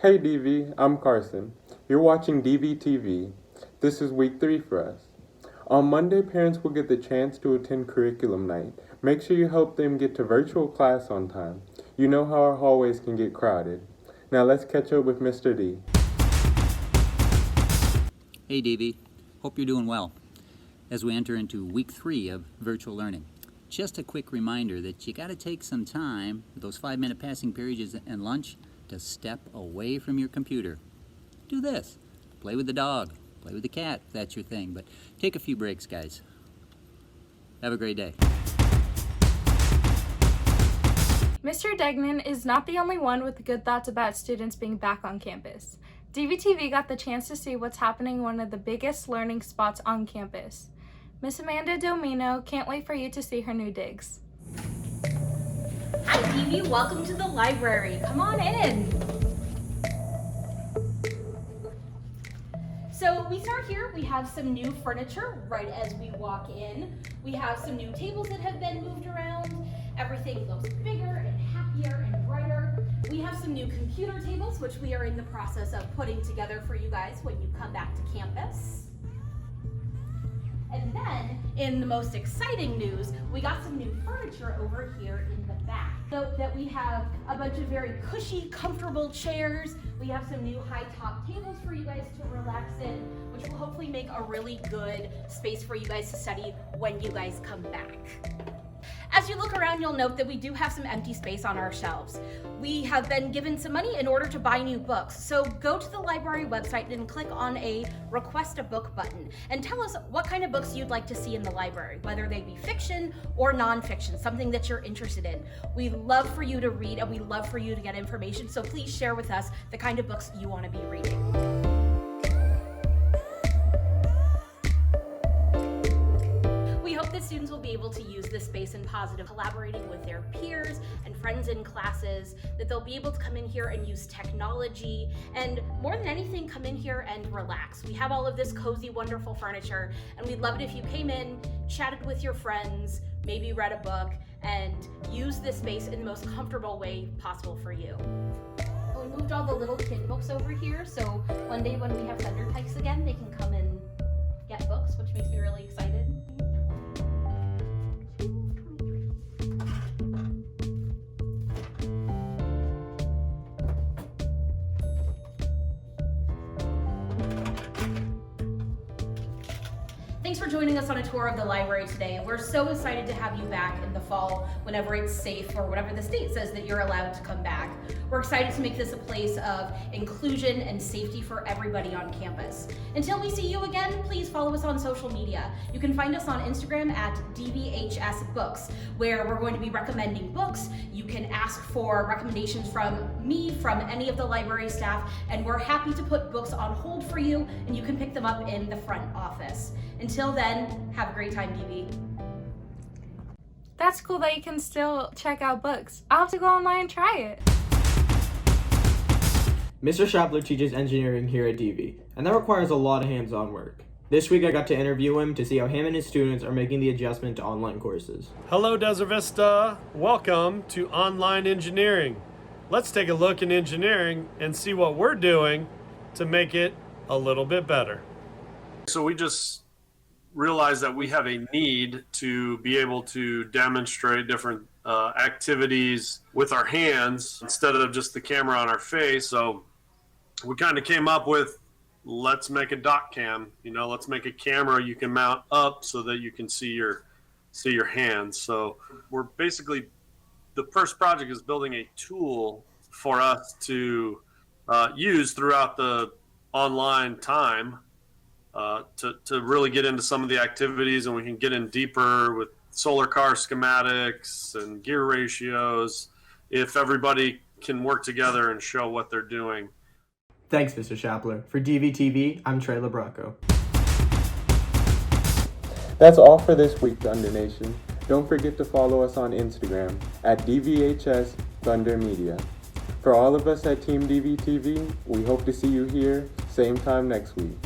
Hey DV, I'm Carson. You're watching Dvtv. This is week 3 for us. On Monday, parents will get the chance to attend curriculum night. Make sure you help them get to virtual class on time. You know how our hallways can get crowded. Now let's catch up with Mr. D. Hey DV, hope you're doing well as we enter into week 3 of virtual learning. Just a quick reminder that you got to take some time, those 5-minute passing periods and lunch, to step away from your computer. Do this. Play with the dog, play with the cat if that's your thing, but take a few breaks, guys. Have a great day. Mr. Degnan is not the only one with good thoughts about students being back on campus. Dvtv got the chance to see what's happening in one of the biggest learning spots on campus. Miss Amanda Domino can't wait for you to see her new digs. Hi Dv, welcome to the library. Come on in. So we start here, we have some new furniture right as we walk in. We have some new tables that have been moved around. Everything looks bigger and happier and brighter. We have some new computer tables, which we are in the process of putting together for you guys when you come back to campus. And then, in the most exciting news, we got some new furniture over here in the back. So that we have a bunch of very cushy, comfortable chairs. We have some new high top tables for you guys to relax in, which will hopefully make a really good space for you guys to study when you guys come back. As you look around, you'll note that we do have some empty space on our shelves. We have been given some money in order to buy new books. So go to the library website and click on a request a book button and tell us what kind of books you'd like to see in the library, whether they be fiction or nonfiction, something that you're interested in. We love for you to read and we love for you to get information. So please share with us the kind of books you want to be reading. We hope that students will be able to use this space in positive, collaborating with their peers and friends in classes, that they'll be able to come in here and use technology, and more than anything, come in here and relax. We have all of this cozy, wonderful furniture, and we'd love it if you came in, chatted with your friends, maybe read a book, and use this space in the most comfortable way possible for you. We moved all the little kid books over here, so one day when we have Thunder Pikes again, they can come and get books, which makes me really excited. Thanks for joining us on a tour of the library today. We're so excited to have you back in the fall whenever it's safe or whenever the state says that you're allowed to come back. We're excited to make this a place of inclusion and safety for everybody on campus. Until we see you again, please follow us on social media. You can find us on Instagram at DVHS Books, where we're going to be recommending books. You can ask for recommendations from me, from any of the library staff, and we're happy to put books on hold for you, and you can pick them up in the front office. Until then, have a great time, DV. That's cool that you can still check out books. I'll have to go online and try it. Mr. Shapler teaches engineering here at DV, and that requires a lot of hands-on work. This week I got to interview him to see how him and his students are making the adjustment to online courses. Hello Desert Vista, welcome to Online Engineering. Let's take a look in engineering and see what we're doing to make it a little bit better. So we just realized that we have a need to be able to demonstrate different activities with our hands instead of just the camera on our face. So we kind of came up with, let's make a dock cam. Let's make a camera you can mount up so that you can see your hands. So we're basically, the first project is building a tool for us to use throughout the online time to really get into some of the activities, and we can get in deeper with solar car schematics and gear ratios if everybody can work together and show what they're doing. Thanks, Mr. Shapler. For DVTV, I'm Trey LeBracco. That's all for this week, Thunder Nation. Don't forget to follow us on Instagram at DVHS Thunder Media. For all of us at Team Dvtv, we hope to see you here, same time next week.